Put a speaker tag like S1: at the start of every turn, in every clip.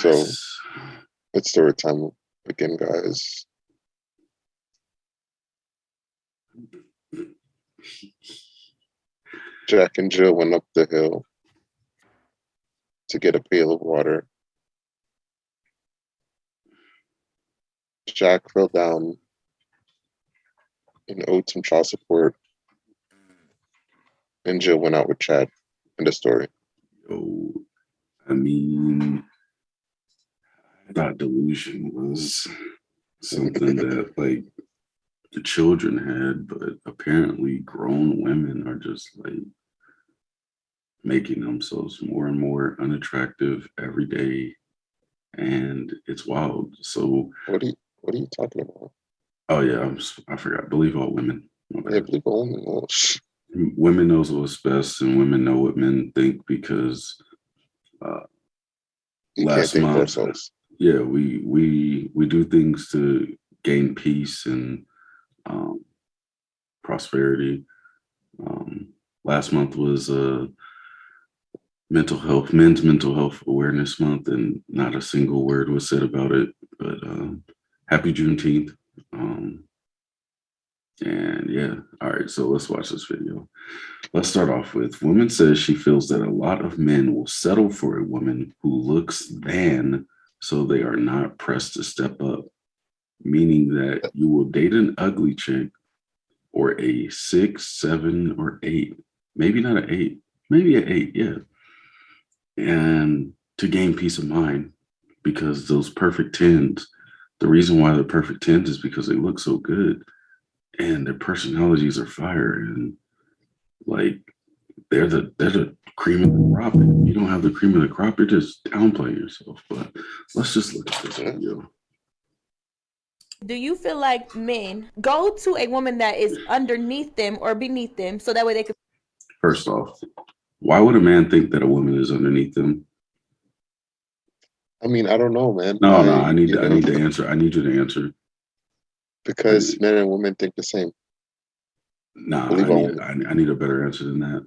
S1: So it's story time again, guys. Jack and Jill went up the hill to get a pail of water. Jack fell down and owed some child support, and Jill went out with Chad in the story.
S2: Yo, I mean, I thought delusion was something that like the children had, but apparently grown women are just like making themselves more and more unattractive every day, and it's wild. So,
S1: What are you talking about?
S2: oh yeah, I forgot. Believe all women. My
S1: Yeah,
S2: bad.
S1: believe all women. Well,
S2: Women knows what's best, and women know what men think because uh,
S1: we can't
S2: last
S1: think for
S2: month,
S1: ourselves.
S2: yeah, we do things to gain peace and um, prosperity. Um, Last month was men's mental health awareness month, and not a single word was said about it. But happy Juneteenth. Um, and yeah, all right, so let's watch this video. Let's start off with woman says she feels that a lot of men will settle for a woman who looks than, so they are not pressed to step up, meaning that you will date an ugly chick or a 6, 7, or 8, maybe not an 8, maybe an 8, yeah, and to gain peace of mind because those perfect tens, the reason why they're perfect tens is because they look so good and their personalities are fire and like they're the cream of the crop. And you don't have the cream of the crop, you're just downplaying yourself. But let's just look at this video.
S3: Do you feel like men go to a woman that is underneath them or beneath them so that way they can?
S2: First off, why would a man think that a woman is underneath them?
S1: I mean, I don't know, man.
S2: No, I need to answer. I need you to answer.
S1: Because men and women think the same.
S2: Nah,
S1: Believe all women.
S2: I need a better answer than that.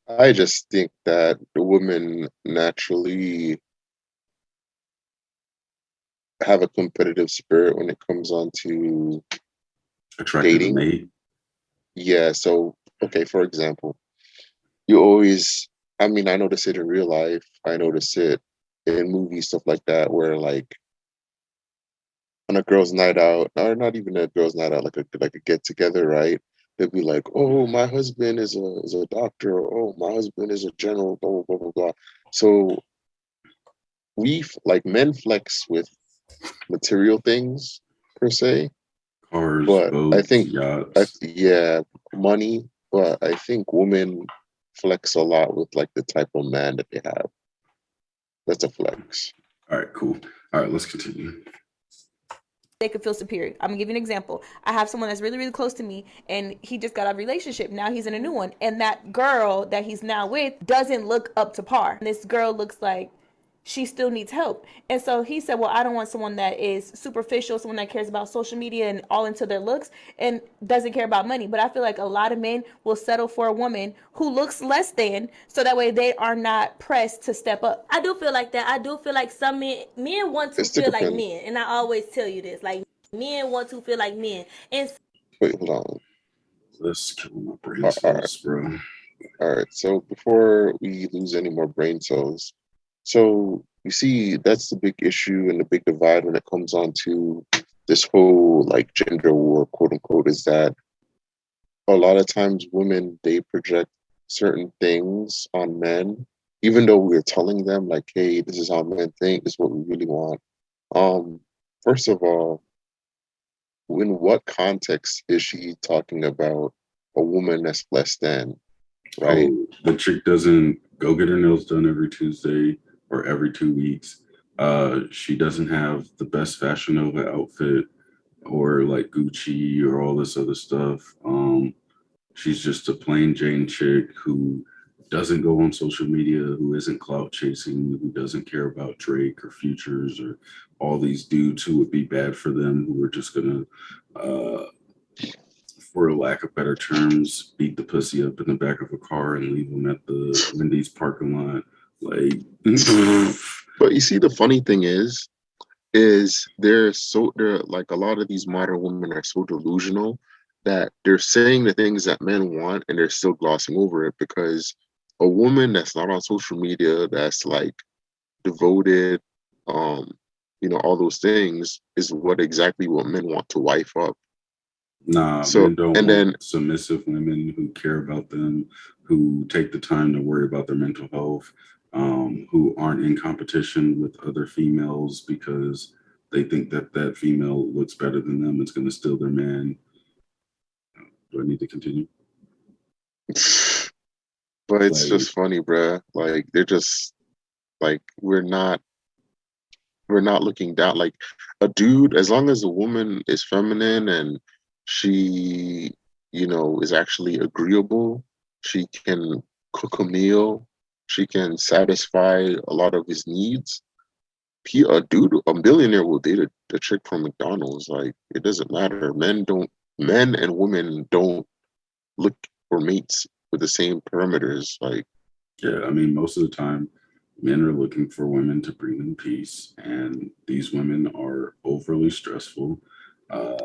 S1: I just think that the women naturally have a competitive spirit when it comes on to
S2: Attracted to
S1: dating.
S2: mate.
S1: Yeah, so okay, for example, you always I mean, I notice it in real life. I notice it in movies, stuff like that, where like on a girls' night out, or not even a girls' night out, like a get together, right? They'll be like, "Oh, my husband is a doctor," or "Oh, my husband is a general," blah blah blah blah blah. So like men flex with material things per se,
S2: Cars,
S1: but I
S2: boats,
S1: think
S2: yachts.
S1: yeah, money, but I think women flex a lot with like the type of man that they have. That's a flex.
S2: All right, cool. All right, let's continue.
S3: They could feel superior. I'm gonna give you an example. I have someone that's really, really close to me, and he just got out of a relationship. Now he's in a new one, and that girl that he's now with doesn't look up to par. And this girl looks like she still needs help. And so he said, well, I don't want someone that is superficial, someone that cares about social media and all into their looks and doesn't care about money. But I feel like a lot of men will settle for a woman who looks less than, so that way they are not pressed to step up. I do feel like that. I do feel like some men want to
S1: It's to
S3: feel like
S1: depend.
S3: men. And I always tell you this, like, men want to feel like men. And
S1: Wait, hold on.
S2: Let's kill my brain
S1: All right,
S2: cells, bro.
S1: all right. So before we lose any more brain cells, so you see, that's the big issue and the big divide when it comes on to this whole like gender war, quote unquote, is that a lot of times women they project certain things on men, even though we're telling them like, hey, this is how men think, this is what we really want. Um, First of all, in what context is she talking about a woman that's less than, right?
S2: Oh, the chick doesn't go get her nails done every Tuesday or every 2 weeks. She doesn't have the best Fashion Nova outfit or like Gucci or all this other stuff. She's just a plain Jane chick who doesn't go on social media, who isn't clout chasing, who doesn't care about Drake or Futures or all these dudes who would be bad for them, who are just gonna uh, for a lack of better terms, beat the pussy up in the back of a car and leave them at the Wendy's parking lot. Like,
S1: But you see, the funny thing is they're like, a lot of these modern women are so delusional that they're saying the things that men want and they're still glossing over it, because a woman that's not on social media, that's like devoted, um, all those things is what men want to wife up.
S2: nah,
S1: So,
S2: men don't
S1: and then
S2: want submissive women who care about them, who take the time to worry about their mental health, who aren't in competition with other females because they think that that female looks better than them. It's going to steal their man. Do I need to continue?
S1: but it's
S2: Like,
S1: just funny, bruh. Like, they're just like, we're not looking down. Like, a dude, as long as a woman is feminine and she, is actually agreeable, she can cook a meal, she can satisfy a lot of his needs. A billionaire will date a chick from McDonald's. Like, it doesn't matter. Men and women don't look for mates with the same parameters. Like,
S2: yeah, I mean, most of the time, men are looking for women to bring them peace, and these women are overly stressful. Uh,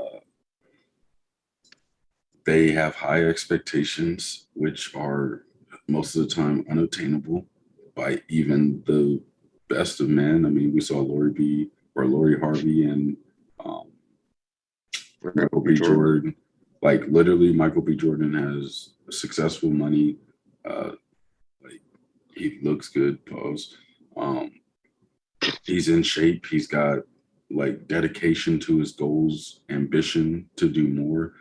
S2: they have high expectations, which are most of the time unattainable by even the best of men. I mean, we saw Lori Harvey and um,
S1: Michael
S2: Michael
S1: B.
S2: B.
S1: Jordan.
S2: Jordan. Like, literally, Michael B. Jordan has successful money. Like, he looks good. Pause. Um, he's in shape. He's got like dedication to his goals, ambition to do more,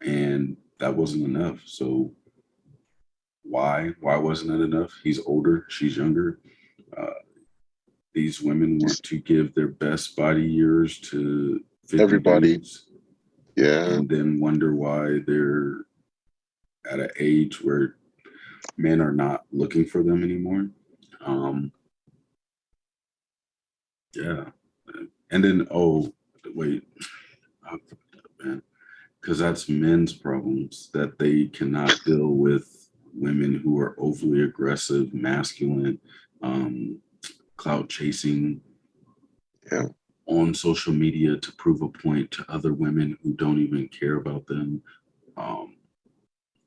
S2: and that wasn't enough. So why wasn't it enough? He's older. She's younger. Uh, these women want to give their best body years to 50
S1: Everybody,
S2: dudes
S1: yeah.
S2: and then wonder why they're at an age where men are not looking for them anymore. Um, yeah. And then, oh, wait, I fucked up, man. Because that's men's problems that they cannot deal with women who are overly aggressive, masculine, clout chasing
S1: Yeah.
S2: on social media to prove a point to other women who don't even care about them. Um,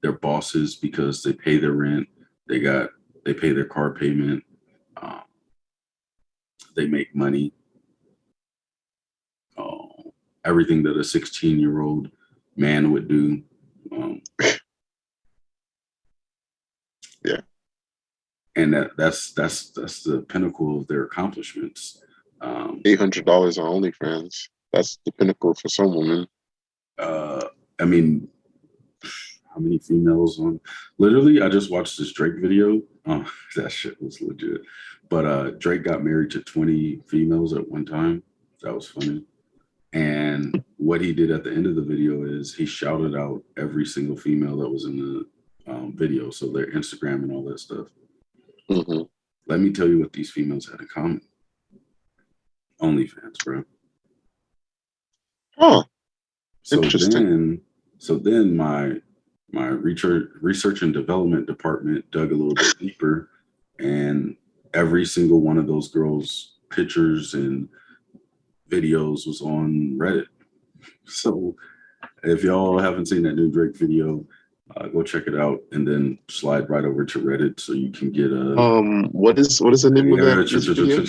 S2: they're bosses because they pay their rent, they pay their car payment, um, they make money. Everything that a 16-year-old man would do. Um,
S1: Yeah.
S2: and that's the pinnacle of their accomplishments.
S1: $800 on OnlyFans. That's the pinnacle for some women.
S2: I mean, how many females on? Literally, I just watched this Drake video. That shit was legit. But Drake got married to 20 females at one time. That was funny. And what he did at the end of the video is he shouted out every single female that was in the video, so their Instagram and all that stuff.
S1: Mm-hmm.
S2: Let me tell you what these females had in common. OnlyFans, bro.
S1: Huh.
S2: So
S1: Interesting.
S2: then my research and development department dug a little bit deeper, and every single one of those girls' pictures and videos was on Reddit. So if y'all haven't seen that new Drake video, go check it out and then slide right over to Reddit so you can get a
S1: what is the name of this video?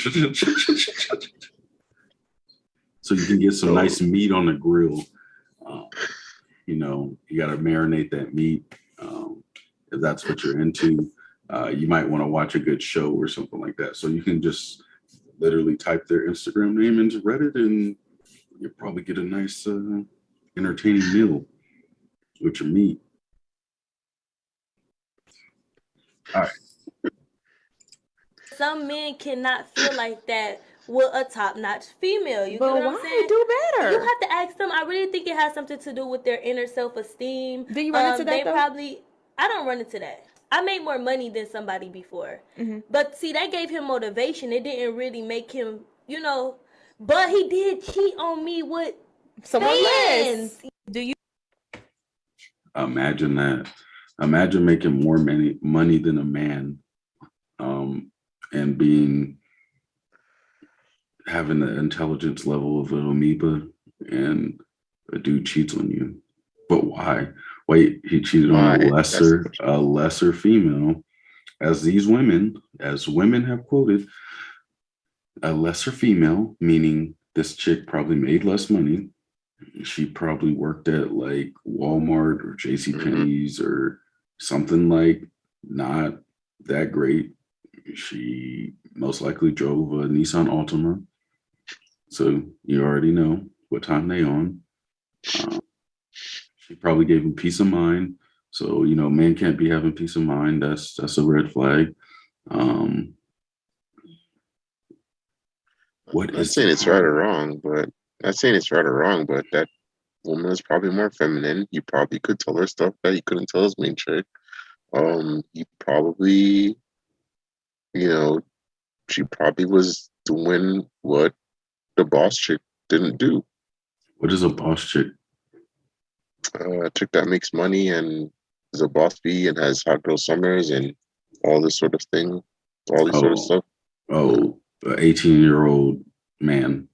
S2: so you can get some
S1: Oh.
S2: nice meat on the grill. You got to marinate that meat. If that's what you're into, you might want to watch a good show or something like that. So you can just literally type their Instagram name into Reddit and you'll probably get a nice entertaining meal with your meat. All right.
S4: Some men cannot feel like that with a top-notch female. You
S3: But
S4: get what
S3: why
S4: I'm saying?
S3: do better?
S4: You have to ask them. I really think it has something to do with their inner self-esteem.
S3: Do you run into that,
S4: They
S3: though?
S4: probably. I don't run into that. I made more money than somebody before.
S3: Mm-hmm.
S4: But see, that gave him motivation. It didn't really make him, but he did cheat on me with
S3: Someone
S4: fans.
S3: less. Do you?
S2: Imagine that. Imagine making more money than a man, and having the intelligence level of an amoeba, and a dude cheats on you. But why? Wait, he cheated on
S1: Why? That's the question.
S2: a lesser female, as women have quoted, a lesser female, meaning this chick probably made less money. She probably worked at like Walmart or JC Penney's or something like not that great. She most likely drove a Nissan Altima. So you already know what time they on. She probably gave him peace of mind. So, men can't be having peace of mind. That's a red flag. What
S1: Not
S2: is
S1: saying
S2: the
S1: it's right or
S2: problem?
S1: wrong, but not saying it's right or wrong, but that woman is probably more feminine. He probably could tell her stuff that he couldn't tell his main chick. He probably, you know, she probably was doing what the boss chick didn't do.
S2: What is a boss chick?
S1: A chick that makes money and is a boss bee and has hot girl summers and all this sort of thing, all these sort of
S2: Oh,
S1: stuff.
S2: oh, an 18-year-old man.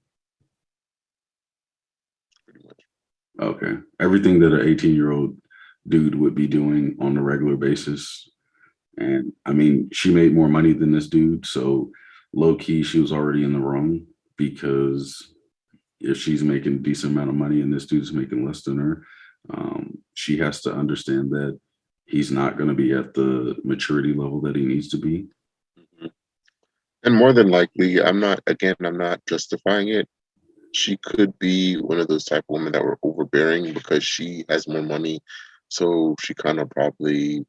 S1: Pretty much.
S2: Okay. Everything that an 18-year-old dude would be doing on a regular basis. And I mean, she made more money than this dude. So low key, she was already in the wrong, because if she's making a decent amount of money and this dude's making less than her, she has to understand that he's not going to be at the maturity level that he needs to be.
S1: Mhm. And more than likely, I'm not justifying it. She could be one of those type of women that were overbearing because she has more money. So she kind of probably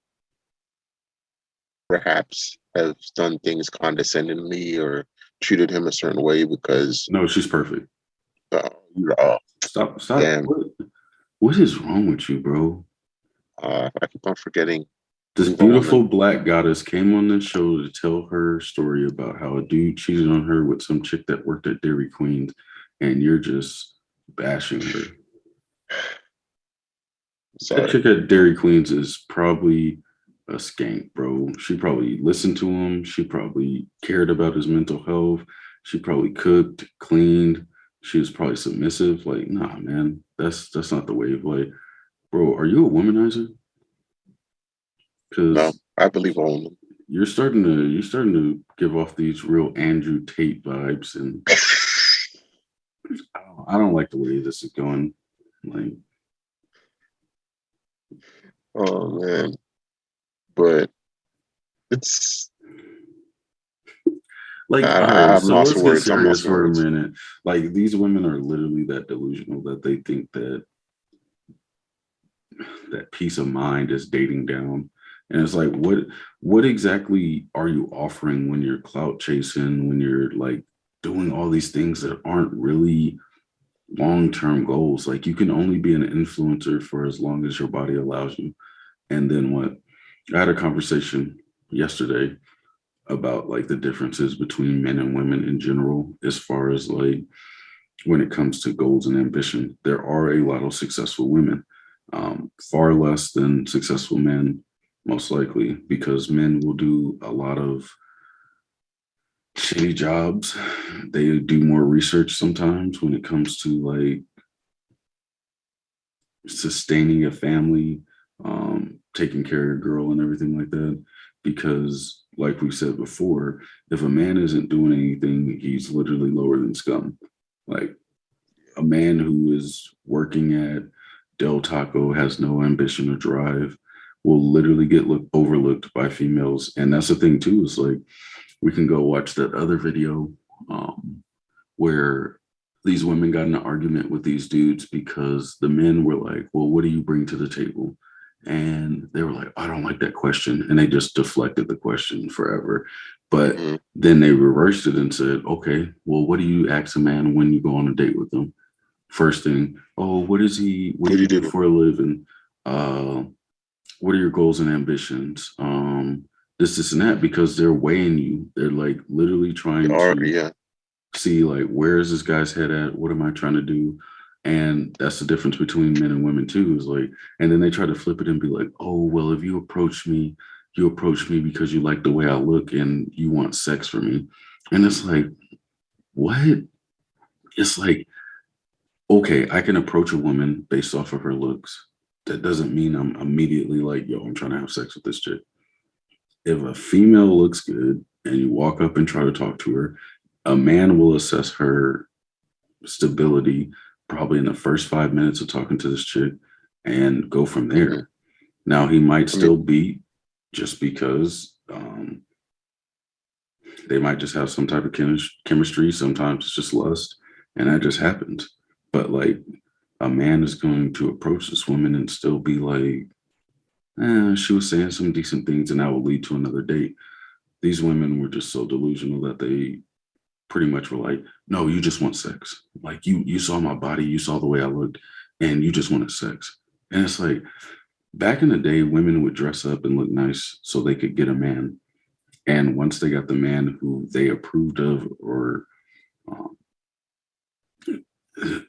S1: perhaps has done things condescendingly or treated him a certain way because
S2: No, she's perfect.
S1: you're
S2: Stop.
S1: damn.
S2: What is wrong with you, bro?
S1: I keep on forgetting.
S2: This
S1: She's a
S2: beautiful
S1: woman.
S2: black goddess came on this show to tell her story about how a dude cheated on her with some chick that worked at Dairy Queen, and you're just bashing her. That
S1: Sorry.
S2: chick at Dairy Queen's is probably a skank, bro. She probably listened to him. She probably cared about his mental health. She probably cooked, cleaned. She was probably submissive. Like, nah, man, that's not the wave. Like, bro, are you a womanizer?
S1: No,
S2: Because
S1: I believe a woman.
S2: you're starting to give off these real Andrew Tate vibes, and I don't like the way this is going. Like,
S1: Oh man. But it's
S2: all right,
S1: I'm
S2: so
S1: lost for
S2: let's get
S1: words. I'm
S2: serious
S1: lost for
S2: for a
S1: words.
S2: minute. Like, these women are literally that delusional that they think that peace of mind is dating down. And it's like, what exactly are you offering when you're clout chasing, when you're like doing all these things that aren't really long-term goals? Like, you can only be an influencer for as long as your body allows you. And then what? I had a conversation yesterday about like the differences between men and women in general, as far as like when it comes to goals and ambition. There are a lot of successful women, far less than successful men, most likely, because men will do a lot of shitty jobs. They do more research sometimes when it comes to like sustaining a family, taking care of a girl and everything like that. Because, like we said before, if a man isn't doing anything, he's literally lower than scum. Like, a man who is working at Del Taco, has no ambition or drive, will literally get overlooked by females. And that's the thing too, is like, we can go watch that other video, where these women got in an argument with these dudes because the men were like, well, what do you bring to the table? And they were like, I don't like that question. And they just deflected the question forever. But
S1: Mhm.
S2: then they reversed it and said, okay, well, what do you ask a man when you go on a date with them? First thing, oh, what do
S1: What do
S2: you
S1: you
S2: do
S1: do?
S2: for a living? Uh, what are your goals and ambitions? This, and that, because they're weighing you. They're like literally
S1: You
S2: trying
S1: are,
S2: to
S1: yeah.
S2: see like, where is this guy's head at? What am I trying to do? And that's the difference between men and women too, is like, and then they try to flip it and be like, oh, well, if you approach me because you like the way I look and you want sex from me. And it's like, what? It's like, okay, I can approach a woman based off of her looks. That doesn't mean I'm immediately like, yo, I'm trying to have sex with this chick. If a female looks good and you walk up and try to talk to her, a man will assess her stability probably in the first 5 minutes of talking to this chick and go from there.
S1: Mhm.
S2: Now he might
S1: I
S2: still
S1: mean,
S2: beat just because they might just have some type of chemistry. Sometimes it's just lust, and that just happens. But like a man is going to approach this woman and still be like, she was saying some decent things, and that will lead to another date. These women were just so delusional that they pretty much were like, no, you just want sex. Like you saw my body, you saw the way I looked, and you just wanted sex. And it's like back in the day, women would dress up and look nice so they could get a man. And once they got the man who they approved of or um,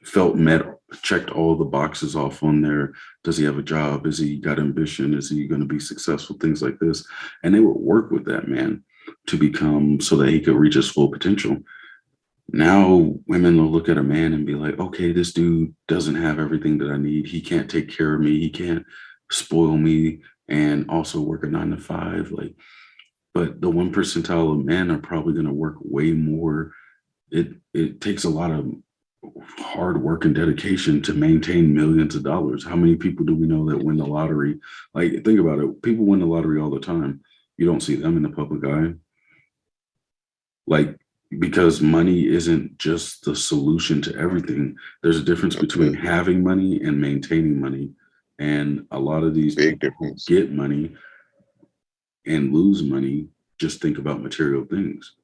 S2: felt met, checked all the boxes off on there. Does he have a job? Is he got ambition? Is he going to be successful? Things like this. And they would work with that man to become so that he could reach his full potential. Now women will look at a man and be like, okay, this dude doesn't have everything that I need. He can't take care of me. He can't spoil me and also work a 9 to 5. Like, but the 1 percentile of men are probably going to work way more. It takes a lot of hard work and dedication to maintain millions of dollars. How many people do we know that win the lottery? Like, think about it. People win the lottery all the time. You don't see them in the public eye. Like, because money isn't just the solution to everything. There's a difference between
S1: okay,
S2: having money and maintaining money. And a lot of these
S1: big
S2: people who
S1: difference.
S2: get money and lose money just think about material things.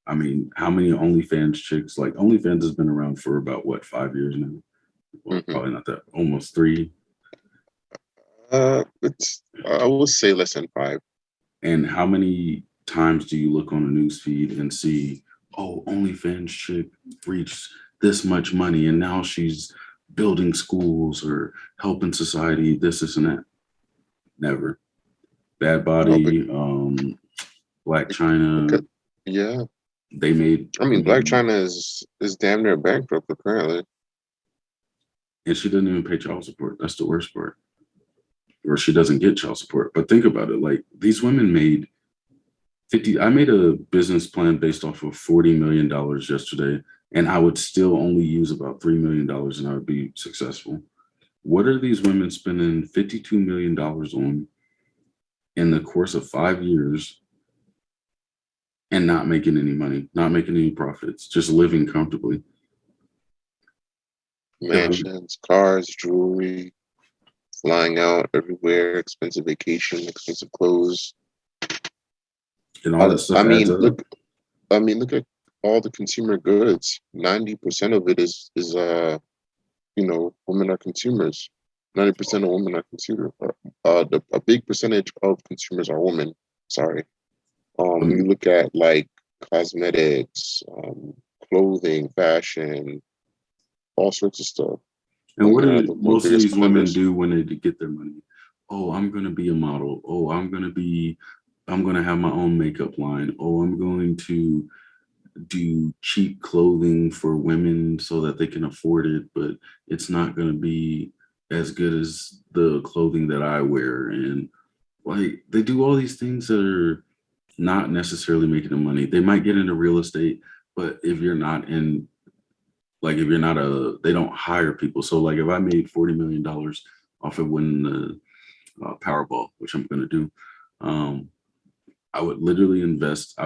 S2: I mean, how many OnlyFans chicks, like OnlyFans has been around for about what, 5 years now? Well,
S1: Hmm.
S2: probably not that, almost 3.
S1: It's I would say less than 5.
S2: And how many times do you look on a news feed and see, oh, OnlyFans chick reached this much money and now she's building schools or helping society, this and that? Never. Bad
S1: No, but
S2: Body, Black China,
S1: because, yeah,
S2: they made
S1: I mean, Black
S2: maybe,
S1: China is damn near bankrupt apparently.
S2: and she doesn't even pay child support. That's the worst part. Or she doesn't get child support. But think about it, like these women made 50. I made a business plan based off of $40 million yesterday, and I would still only use about $3 million and I would be successful. What are these women spending $52 million on in the course of 5 years and not making any money, not making any profits, just living comfortably? If-
S1: Mansions, cars, jewelry, flying out everywhere, expensive vacation, expensive clothes.
S2: and all
S1: I,
S2: that
S1: I
S2: stuff adds
S1: mean,
S2: up.
S1: look. I mean, look at all the consumer goods. 90% of it is women are consumers. 90% of women are consumers. A big percentage of consumers are women. Sorry. You
S2: Um,
S1: look at like cosmetics, clothing, fashion, all sorts of stuff.
S2: and what
S1: Women are
S2: do
S1: the more
S2: most of
S1: biggest
S2: these women
S1: spenders.
S2: do when they get their money? Oh, I'm going to be a model. Oh, I'm going to have my own makeup line. Oh, I'm going to do cheap clothing for women so that they can afford it, but it's not going to be as good as the clothing that I wear. And like they do all these things that are not necessarily making them money. They might get into real estate, but if you're not in, like, if you're not they don't hire people. So, like, if I made $40 million off of winning the Powerball, which I'm going to do, um, I would literally invest.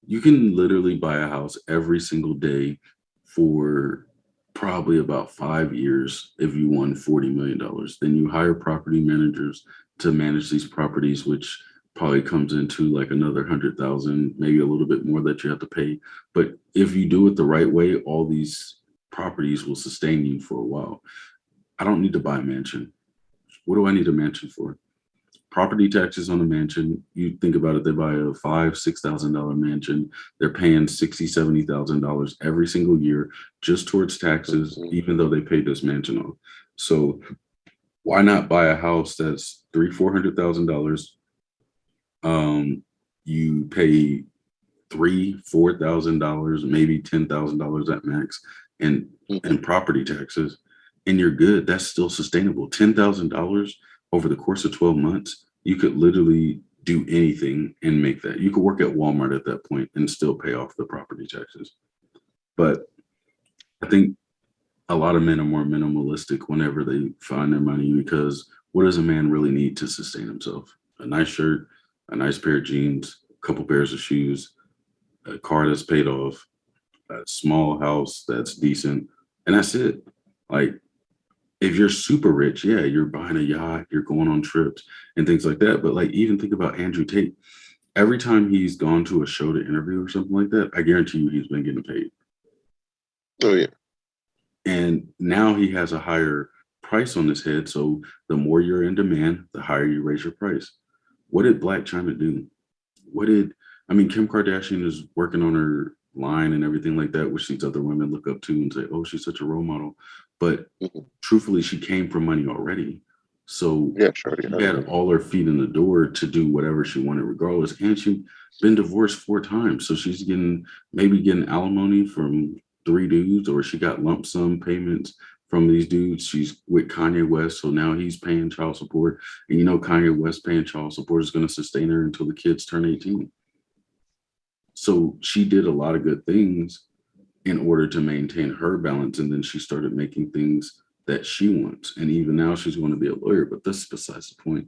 S2: You can literally buy a house every single day for probably about 5 years if you won $40 million. Then you hire property managers to manage these properties, which probably comes into like another 100,000, maybe a little bit more that you have to pay. But if you do it the right way, all these properties will sustain you for a while. I don't need to buy a mansion. What do I need a mansion for? property taxes on a mansion. You think about it, they buy a $5,000-$6,000 mansion. They're paying $60,000-$70,000 every single year just towards taxes,
S1: Mhm.
S2: even though they paid this mansion off. So why not buy a house that's $300,000-$400,000? You pay $3,000-$4,000, maybe $10,000 at max, and
S1: Mhm.
S2: property taxes, and you're good. That's still sustainable. $10,000 over the course of 12 months, you could literally do anything and make that. You could work at Walmart at that point and still pay off the property taxes. But I think a lot of men are more minimalistic whenever they find their money, because what does a man really need to sustain himself? A nice shirt, a nice pair of jeans, a couple pairs of shoes, a car that's paid off, a small house that's decent, and that's it. Like, if you're super rich, yeah, you're buying a yacht, you're going on trips and things like that. But like, even think about Andrew Tate. Every time he's gone to a show to interview or something like that, I guarantee you he's been getting paid.
S1: Oh yeah.
S2: And now he has a higher price on his head. So the more you're in demand, the higher you raise your price. What did Black China do? What did, I mean, Kim Kardashian is working on her line and everything like that, which these other women look up to and say, oh, she's such a role model. But
S1: Mhm.
S2: truthfully, she came from money already. So
S1: Yeah, Shorty
S2: she
S1: had
S2: had
S1: it.
S2: all her feet in the door to do whatever she wanted, regardless. And she's been divorced 4 times. So she's maybe getting alimony from 3 dudes, or she got lump sum payments from these dudes. She's with Kanye West. So now he's paying child support. And Kanye West paying child support is going to sustain her until the kids turn 18. So she did a lot of good things in order to maintain her balance. And then she started making things that she wants. And even now she's going to be a lawyer, but this is besides the point.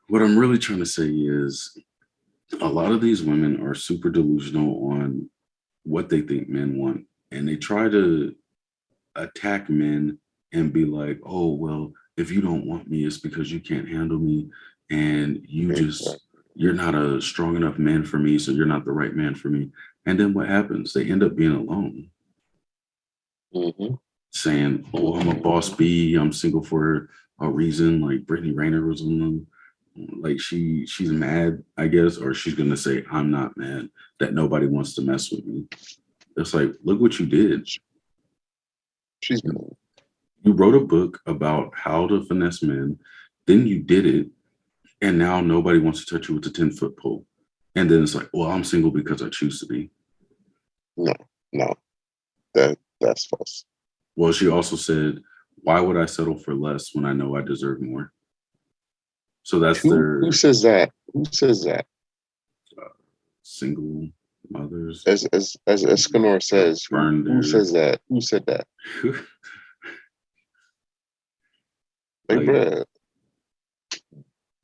S2: What I'm really trying to say is a lot of these women are super delusional on what they think men want. And they try to attack men and be like, oh, well, if you don't want me, it's because you can't handle me. And
S1: Exactly.
S2: you're not a strong enough man for me. So you're not the right man for me. And then what happens? They end up being alone,
S1: Mhm.
S2: saying, oh, I'm a boss
S1: Mhm.
S2: B. I'm single for a reason. Like Brittany Rayner was on them. Like she's mad, I guess, or she's gonna say, I'm not mad that nobody wants to mess with me. It's like, look what you did.
S1: She's
S2: You wrote a book about how to finesse men, then you did it, and now nobody wants to touch you with a 10-foot pole. And then it's like, well, I'm single because I choose to be.
S1: no, no. That's false.
S2: Well, she also said, why would I settle for less when I know I deserve more? So that's
S1: Who
S2: their
S1: says that? Who says that?
S2: single mothers
S1: As Escanor says,
S2: burned
S1: who
S2: their
S1: says that? Who said that? Like,
S2: like,
S1: bruh,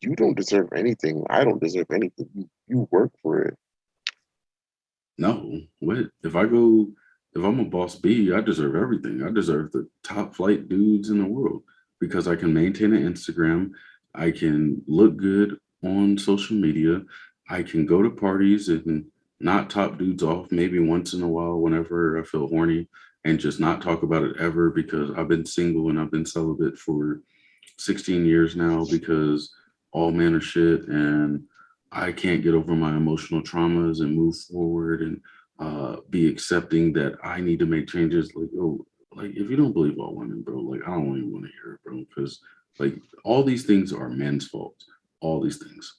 S1: you don't deserve anything. I don't deserve anything. You work for it.
S2: no, what? If I'm a boss B, I deserve everything. I deserve the top flight dudes in the world because I can maintain an Instagram. I can look good on social media. I can go to parties and not top dudes off maybe once in a while whenever I feel horny, and just not talk about it ever, because I've been single and I've been celibate for 16 years now because all men are shit, and I can't get over my emotional traumas and move forward and be accepting that I need to make changes. Like, oh, like if you don't believe all women, bro, like I don't even want to hear it, bro, because like all these things are men's fault. All these things.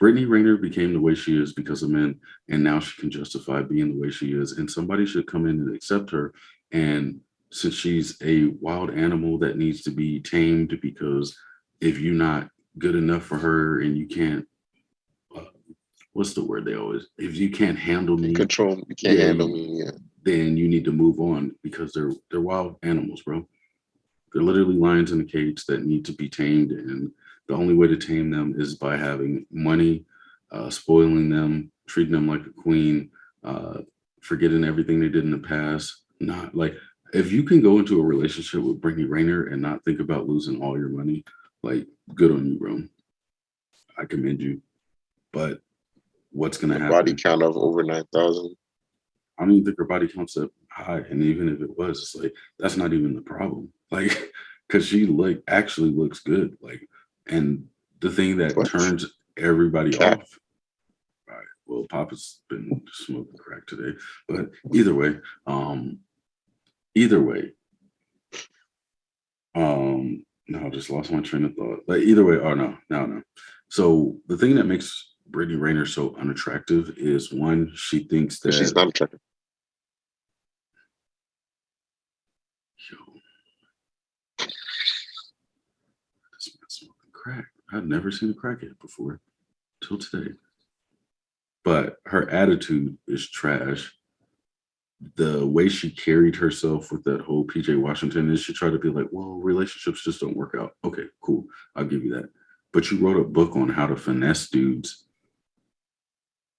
S2: Brittany Rayner became the way she is because of men, and now she can justify being the way she is. And somebody should come in and accept her. And since she's a wild animal that needs to be tamed, because if you're not good enough for her and you can't, uh, what's the word they always, if you can't handle
S1: You
S2: me,
S1: control me. You can't
S2: yeah,
S1: handle me. Yeah.
S2: then you need to move on, because they're wild animals, bro. They're literally lions in a cage that need to be tamed, and the only way to tame them is by having money, spoiling them, treating them like a queen, uh, forgetting everything they did in the past. Not like, if you can go into a relationship with Brittany Rayner and not think about losing all your money, like, good on you, bro. I commend you. But what's gonna
S1: A body
S2: happen?
S1: count of over 9,000.
S2: I don't even think her body counts up high, and even if it was, it's like that's not even the problem. Like, because she like actually looks good. Like, And the thing that
S1: What?
S2: turns everybody
S1: Cat.
S2: off. All right. Well, Papa's been smoking crack today, but either way, no, I just lost my train of thought. But either way, oh no. So the thing that makes Brittany Rayner so unattractive is one, she thinks
S1: But she's
S2: that
S1: not attractive.
S2: this man's smoking crack. I've never seen a crackhead before till today. But her attitude is trash. The way she carried herself with that whole PJ Washington is she tried to be like, well, relationships just don't work out. Okay, cool. I'll give you that. But you wrote a book on how to finesse dudes.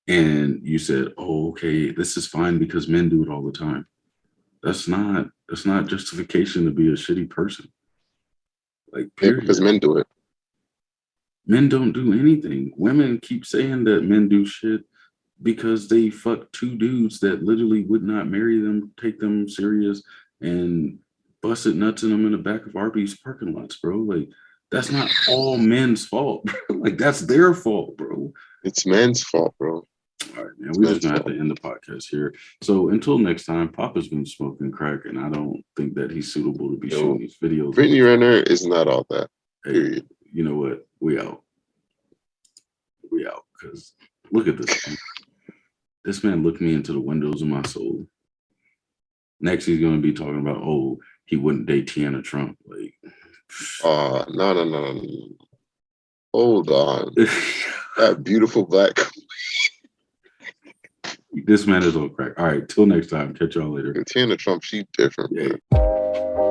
S2: And you said, oh, okay, this is fine because men do it all the time. That's not justification to be a shitty person. Like,
S1: Yeah,
S2: period.
S1: because men do it.
S2: Men don't do anything. Women keep saying that men do shit because they fuck two dudes that literally would not marry them, take them serious, and busted nuts in them in the back of Arby's parking lots, bro. Like, that's not all men's fault, bro. Like, that's their fault, bro.
S1: It's men's fault, bro.
S2: All right, man.
S1: It's
S2: We're just
S1: men's
S2: gonna have
S1: fault.
S2: to end the podcast here. So until next time, Papa's been smoking crack, and I don't think that he's suitable to be
S1: Yo,
S2: shooting these videos.
S1: Brittany Renner is not all that.
S2: Hey,
S1: Period.
S2: you know what? We out. Because look at this man. This man looked me into the windows of my soul. Next, he's going to be talking about, oh, he wouldn't date Tiana Trump. Like,
S1: No. Hold on. That beautiful black.
S2: this man is on crack. All right, till next time. Catch y'all later.
S1: Tiana Trump, she different.
S2: Yeah.
S1: Man.